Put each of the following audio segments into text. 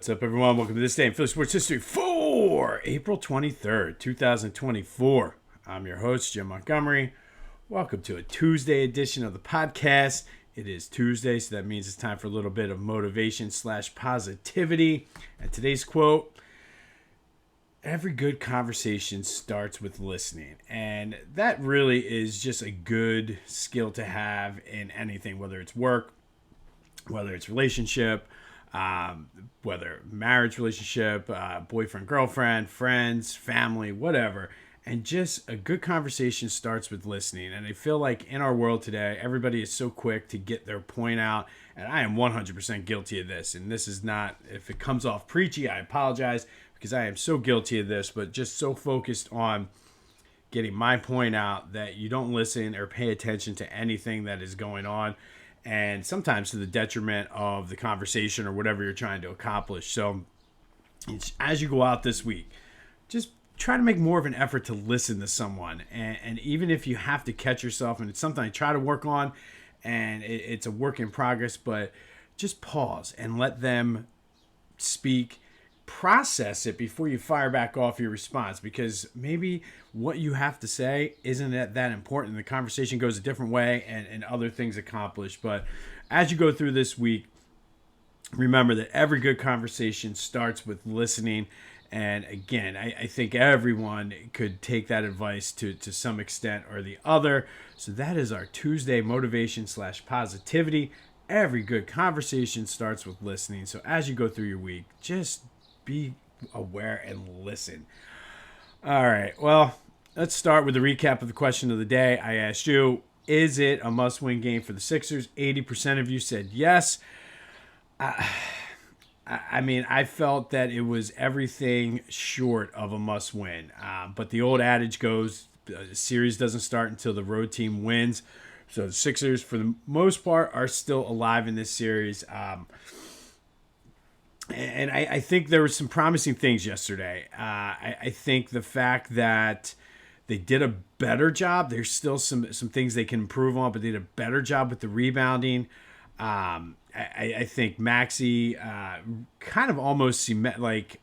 What's up, everyone? Welcome to this day in Philly sports history for April 23rd, 2024. I'm your host, Jim Montgomery. Welcome to a Tuesday edition of the podcast. It is Tuesday, so that means it's time for a little bit of motivation / positivity. And today's quote: every good conversation starts with listening. And that really is just a good skill to have in anything, whether it's work, whether it's relationship, whether marriage relationship, boyfriend, girlfriend, friends, family, whatever. And just a good conversation starts with listening. And I feel like in our world today, everybody is so quick to get their point out. And I am 100% guilty of this. And this is not, if it comes off preachy, I apologize, because I am so guilty of this, but just so focused on getting my point out that you don't listen or pay attention to anything that is going on. And sometimes to the detriment of the conversation or whatever you're trying to accomplish. So as you go out this week, just try to make more of an effort to listen to someone. And even if you have to catch yourself, and it's something I try to work on, and it's a work in progress, but just pause and let them speak. Process it before you fire back off your response, because maybe what you have to say isn't that important. The conversation goes a different way and other things accomplished. But as you go through this week, remember that every good conversation starts with listening. And again, I think everyone could take that advice to some extent or the other. So that is our Tuesday motivation / positivity. Every good conversation starts with listening. So as you go through your week, just be aware and listen. All right. Well, let's start with a recap of the question of the day. I asked you, is it a must-win game for the Sixers? 80% of you said yes. I mean, I felt that it was everything short of a must-win. But the old adage goes, the series doesn't start until the road team wins. So the Sixers, for the most part, are still alive in this series. And I think there were some promising things yesterday. I think the fact that they did a better job, there's still some things they can improve on, but they did a better job with the rebounding. I think Maxey kind of almost cement, like,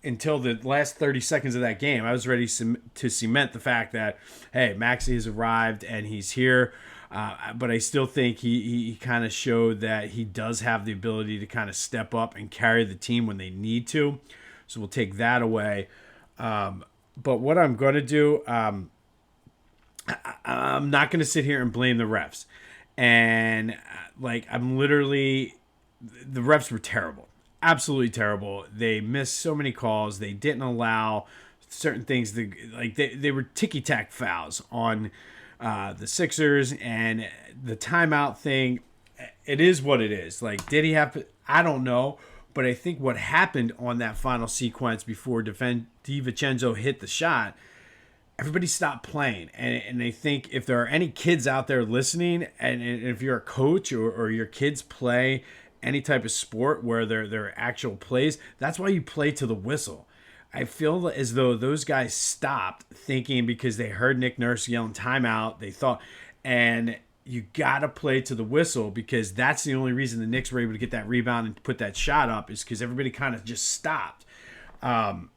until the last 30 seconds of that game, I was ready to cement the fact that, hey, Maxey has arrived and he's here. But I still think he kind of showed that he does have the ability to kind of step up and carry the team when they need to. So we'll take that away. But what I'm going to do, I'm not going to sit here and blame the refs. And I'm literally, the refs were terrible. Absolutely terrible. They missed so many calls. They didn't allow certain things. They were ticky-tack fouls on the Sixers, and the timeout thing, it is what it is. Did he have to? I don't know, but I think what happened on that final sequence before DiVincenzo hit the shot, everybody stopped playing. And I think if there are any kids out there listening, and if you're a coach or your kids play any type of sport where there are actual plays, that's why you play to the whistle. I feel as though those guys stopped thinking because they heard Nick Nurse yelling timeout. They thought, and you got to play to the whistle, because that's the only reason the Knicks were able to get that rebound and put that shot up, is because everybody kind of just stopped. But,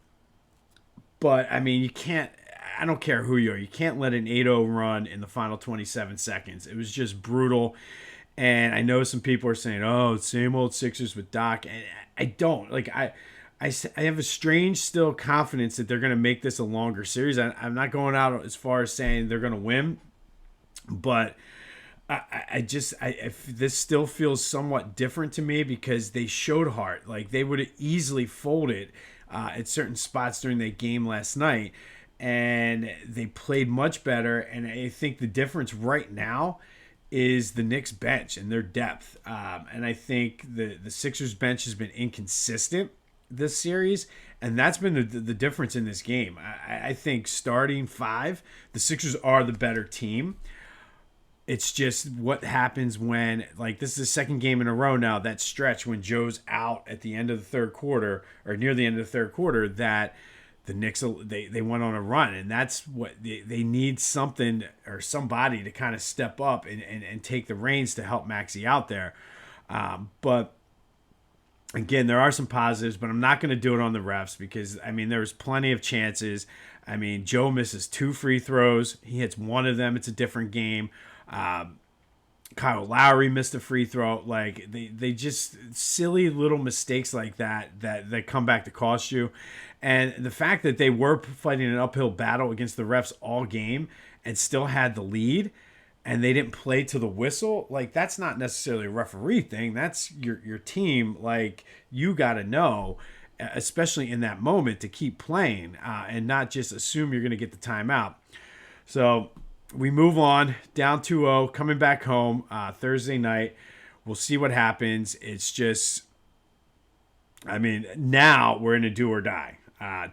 I mean, you can't, I don't care who you are, you can't let an 8-0 run in the final 27 seconds. It was just brutal. And I know some people are saying, oh, same old Sixers with Doc. And I don't. I have a strange still confidence that they're going to make this a longer series. I'm not going out as far as saying they're going to win, but this still feels somewhat different to me, because they showed heart. They would have easily folded at certain spots during that game last night, and they played much better. And I think the difference right now is the Knicks bench and their depth. And I think the Sixers bench has been inconsistent this series, and that's been the difference in this game. I think starting five, the Sixers are the better team. It's just what happens when, this is the second game in a row now, that stretch when Joe's out at the end of the third quarter, or near the end of the third quarter, that the Knicks, they went on a run, and that's what they need, something or somebody to kind of step up and take the reins to help Maxey out there. But Again, there are some positives, but I'm not going to do it on the refs because, I mean, there was plenty of chances. I mean, Joe misses 2 free throws. He hits one of them. It's a different game. Kyle Lowry missed a free throw. Like, they just silly little mistakes like that come back to cost you. And the fact that they were fighting an uphill battle against the refs all game and still had the lead, and they didn't play to the whistle, like, that's not necessarily a referee thing. That's your team. Like, you got to know, especially in that moment, to keep playing and not just assume you're going to get the timeout. So we move on, down 2-0, coming back home Thursday night. We'll see what happens. It's just, I mean, now we're in a do or die,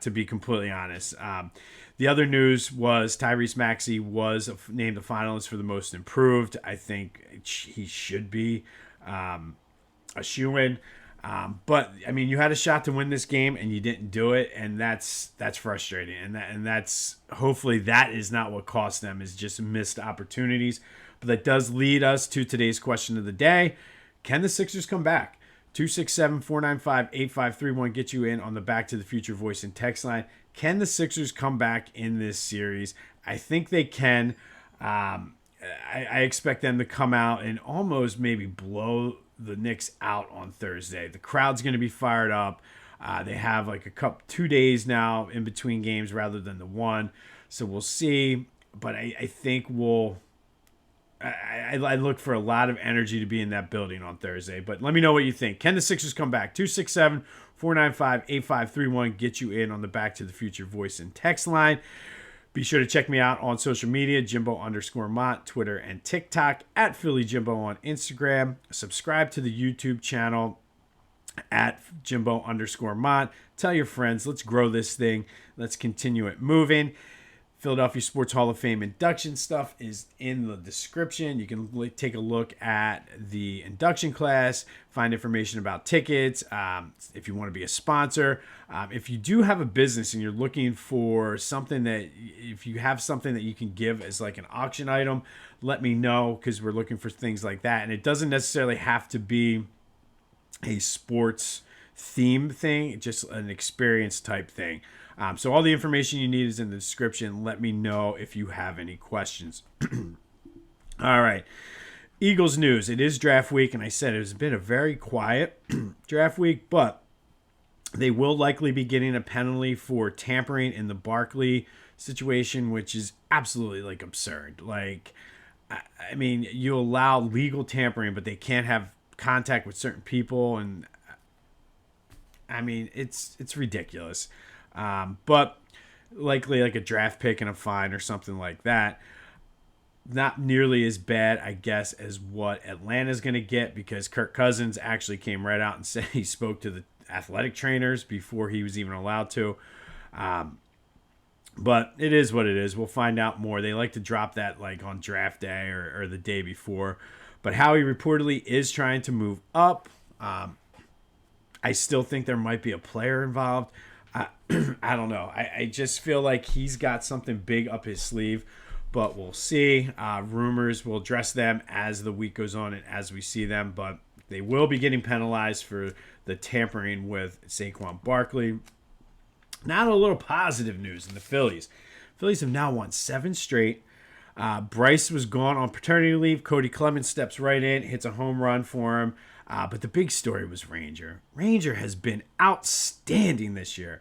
to be completely honest. The other news was Tyrese Maxey was named a finalist for the most improved. I think he should be a shoo-in. But I mean, you had a shot to win this game and you didn't do it, and that's frustrating. And that's hopefully that is not what cost them, is just missed opportunities. But that does lead us to today's question of the day: can the Sixers come back? 267-495-8531 get you in on the Back to the Future voice and text line. Can the Sixers come back in this series? I think they can. I expect them to come out and almost maybe blow the Knicks out on Thursday. The crowd's going to be fired up. They have like 2 days now in between games rather than the one. So we'll see. But I think I look for a lot of energy to be in that building on Thursday. But let me know what you think. Can the Sixers come back? 267-495-8531. Get you in on the Back to the Future voice and text line. Be sure to check me out on social media, Jimbo_Mont, Twitter and TikTok, at Philly Jimbo on Instagram. Subscribe to the YouTube channel at Jimbo_Mont. Tell your friends. Let's grow this thing. Let's continue it moving. Philadelphia Sports Hall of Fame induction stuff is in the description. You can take a look at the induction class, find information about tickets, if you want to be a sponsor. If you do have a business and you're looking for something if you have something that you can give as like an auction item, let me know, because we're looking for things like that. And it doesn't necessarily have to be a sports theme thing, just an experience type thing. So all the information you need is in the description. Let me know if you have any questions. All right. Eagles news. It is draft week, and I said it has been a very quiet draft week, but they will likely be getting a penalty for tampering in the Barkley situation, which is absolutely like absurd. Like, I mean, you allow legal tampering, but they can't have contact with certain people, and I mean, it's ridiculous. But likely like a draft pick and a fine or something like that. Not nearly as bad, I guess, as what Atlanta's going to get, because Kirk Cousins actually came right out and said he spoke to the athletic trainers before he was even allowed to. But it is what it is. We'll find out more. They like to drop that like on draft day or the day before. But Howie reportedly is trying to move up. I still think there might be a player involved. I don't know. I just feel like he's got something big up his sleeve, but we'll see. Rumors, will address them as the week goes on and as we see them, but they will be getting penalized for the tampering with Saquon Barkley. Now a little positive news in the Phillies. Phillies have now won 7 straight. Bryce was gone on paternity leave. Cody Clemens steps right in, hits a home run for him. But the big story was Ranger. Ranger has been outstanding this year.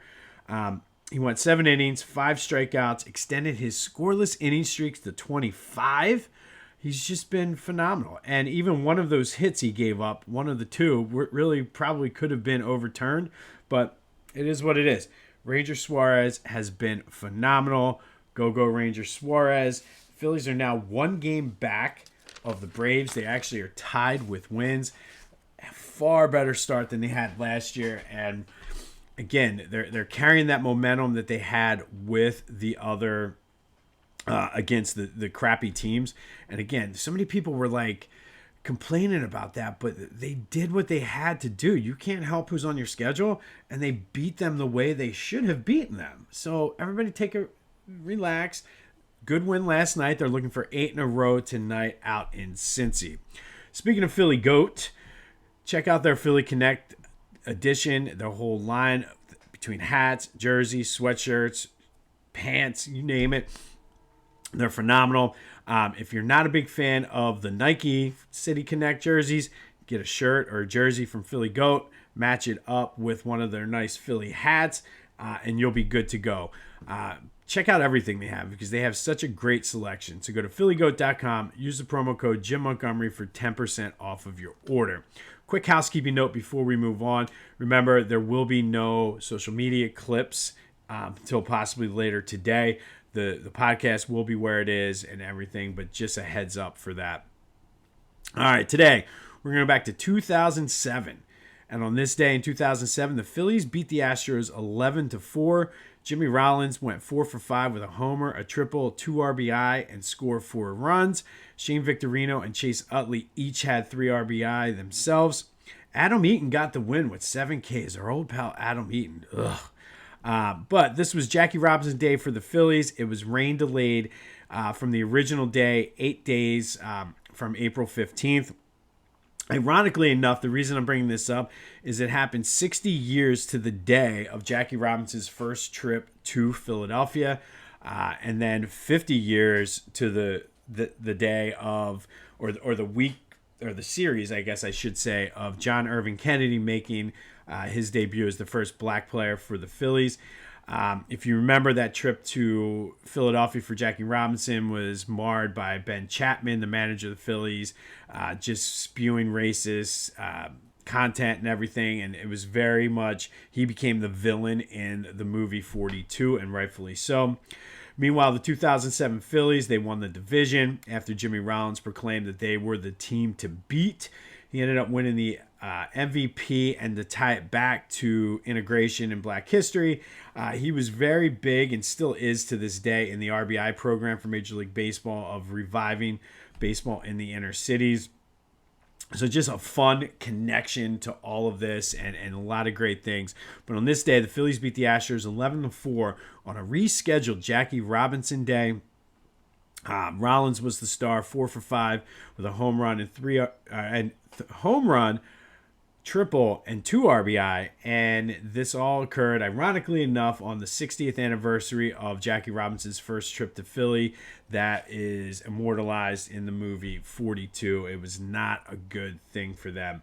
He went 7 innings, 5 strikeouts, extended his scoreless inning streaks to 25. He's just been phenomenal. And even one of those hits he gave up, one of the 2, really probably could have been overturned. But it is what it is. Ranger Suarez has been phenomenal. Go Ranger Suarez. Phillies are now 1 game back of the Braves. They actually are tied with wins. A far better start than they had last year. And again, they're carrying that momentum that they had with the other against the crappy teams. And again, so many people were like complaining about that, but they did what they had to do. You can't help who's on your schedule, and they beat them the way they should have beaten them. So everybody relax. Good win last night. They're looking for 8 in a row tonight out in Cincy. Speaking of Philly GOAT, check out their Philly Connect edition, the whole line between hats, jerseys, sweatshirts, pants, you name it. They're phenomenal. If you're not a big fan of the Nike City Connect jerseys, get a shirt or a jersey from Philly Goat, match it up with one of their nice Philly hats, and you'll be good to go. Check out everything they have because they have such a great selection. So go to phillygoat.com, use the promo code Jim Montgomery for 10% off of your order. Quick housekeeping note before we move on. Remember, there will be no social media clips until possibly later today. The podcast will be where it is and everything, but just a heads up for that. All right, today we're going to go back to 2007. And on this day in 2007, the Phillies beat the Astros 11-4. Jimmy Rollins went 4 for 5 with a homer, a triple, 2 RBI, and scored 4 runs. Shane Victorino and Chase Utley each had 3 RBI themselves. Adam Eaton got the win with 7 Ks. Our old pal Adam Eaton. But this was Jackie Robinson Day for the Phillies. It was rain delayed from the original day, 8 days from April 15th. Ironically enough, the reason I'm bringing this up is it happened 60 years to the day of Jackie Robinson's first trip to Philadelphia, and then 50 years to the day of, or the week, or the series, I guess I should say, of John Irving Kennedy making his debut as the first black player for the Phillies. If you remember, that trip to Philadelphia for Jackie Robinson was marred by Ben Chapman, the manager of the Phillies, just spewing racist content and everything. And it was very much, he became the villain in the movie 42, and rightfully so. Meanwhile, the 2007 Phillies, they won the division after Jimmy Rollins proclaimed that they were the team to beat. He ended up winning the MVP, and to tie it back to integration in Black history, he was very big and still is to this day in the RBI program for Major League Baseball of reviving baseball in the inner cities. So just a fun connection to all of this and a lot of great things. But on this day, the Phillies beat the Astros 11-4 on a rescheduled Jackie Robinson Day. Rollins was the star, 4 for 5 with a home run and home run, triple, and 2 RBI. And this all occurred, ironically enough, on the 60th anniversary of Jackie Robinson's first trip to Philly. That is immortalized in the movie 42. It was not a good thing for them.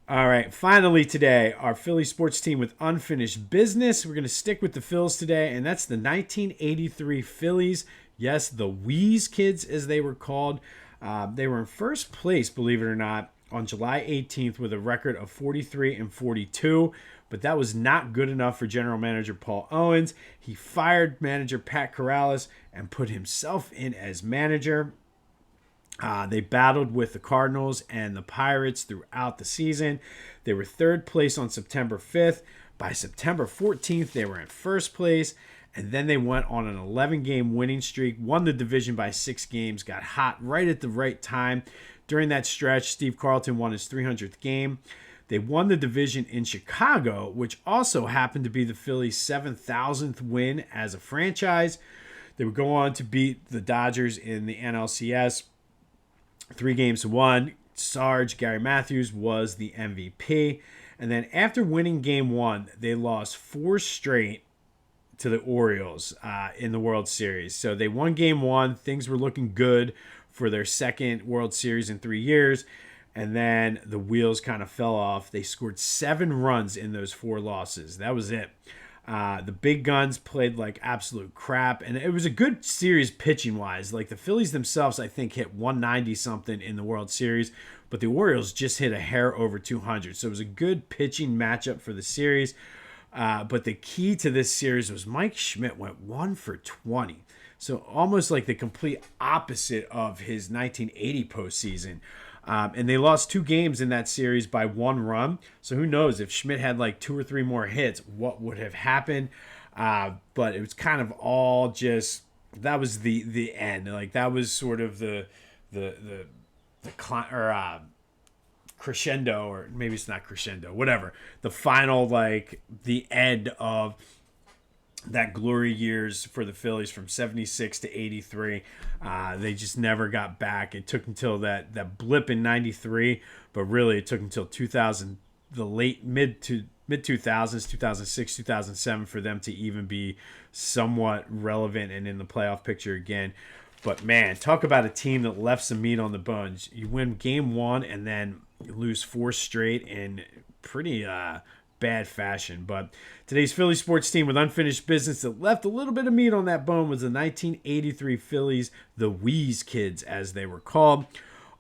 All right, finally today, our Philly sports team with unfinished business. We're going to stick with the Phils today, and that's the 1983 Phillies. Yes, the Wheeze Kids, as they were called. They were in first place, believe it or not, on July 18th with a record of 43-42, but that was not good enough for general manager Paul Owens. He fired manager Pat Corrales and put himself in as manager. They battled with the Cardinals and the Pirates throughout the season. They were third place on September 5th. By September 14th, they were in first place. And then they went on an 11-game winning streak, won the division by 6 games, got hot right at the right time. During that stretch, Steve Carlton won his 300th game. They won the division in Chicago, which also happened to be the Phillies' 7,000th win as a franchise. They would go on to beat the Dodgers in the NLCS 3-1. Sarge, Gary Matthews, was the MVP. And then after winning Game 1, they lost 4 straight to the Orioles in the World Series. So they won Game 1. Things were looking good for their second World Series in 3 years. And then the wheels kind of fell off. They scored 7 runs in those 4 losses. That was it. The big guns played like absolute crap. And it was a good series pitching-wise. Like the Phillies themselves, I think, hit 190-something in the World Series. But the Orioles just hit a hair over 200. So it was a good pitching matchup for the series. But the key to this series was Mike Schmidt went 1 for 20. So almost like the complete opposite of his 1980 postseason. And they lost 2 games in that series by 1 run. So who knows if Schmidt had like 2 or 3 more hits, what would have happened? But it was kind of all just, that was the end. Like that was sort of the crescendo, or maybe it's not crescendo, whatever. The final, like the end of that glory years for the Phillies from 76 to 83. They just never got back. It took until that blip in 93, but really it took until the late mid 2000s, 2006, 2007 for them to even be somewhat relevant and in the playoff picture again. But man, talk about a team that left some meat on the bones. You win game one and then you lose 4 straight in pretty bad fashion. But today's Philly sports team with unfinished business that left a little bit of meat on that bone was the 1983 Phillies, the Wheeze Kids as they were called.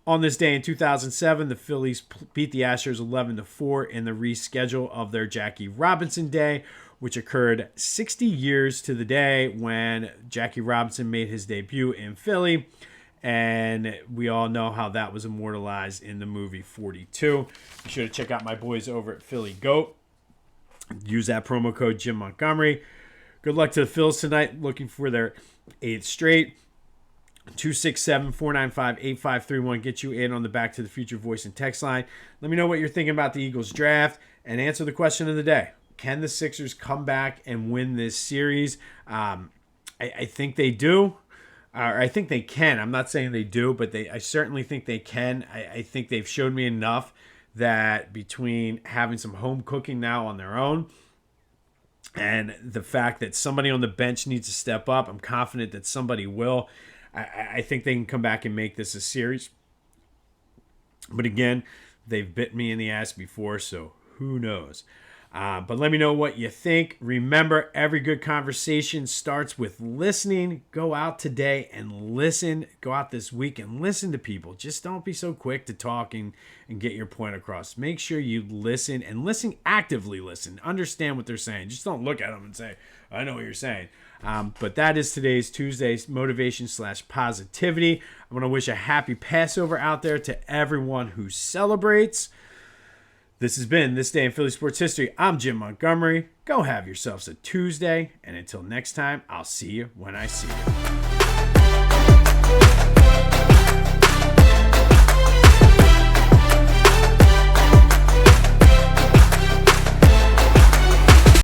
On this day in 2007, the Phillies beat the Astros 11-4 in the reschedule of their Jackie Robinson Day, which occurred 60 years to the day when Jackie Robinson made his debut in Philly. And we all know how that was immortalized in the movie 42. Be sure to check out my boys over at Philly Goat. Use that promo code Jim Montgomery. Good luck to the Phils tonight, looking for their 8th straight. 267-495-8531. Get you in on the Back to the Future voice and text line. Let me know what you're thinking about the Eagles draft and answer the question of the day. Can the Sixers come back and win this series? I think they do. I think they can. I'm not saying they do, but I certainly think they can. I think they've showed me enough that between having some home cooking now on their own and the fact that somebody on the bench needs to step up, I'm confident that somebody will. I think they can come back and make this a series. But again, they've bit me in the ass before, so who knows? But let me know what you think. Remember, every good conversation starts with listening. Go out today and listen. Go out this week and listen to people. Just don't be so quick to talk and get your point across. Make sure you listen and actively listen. Understand what they're saying. Just don't look at them and say, I know what you're saying. But that is today's Tuesday's motivation/positivity. I want to wish a happy Passover out there to everyone who celebrates. This has been This Day in Philly Sports History. I'm Jim Montgomery. Go have yourselves a Tuesday. And until next time, I'll see you when I see you.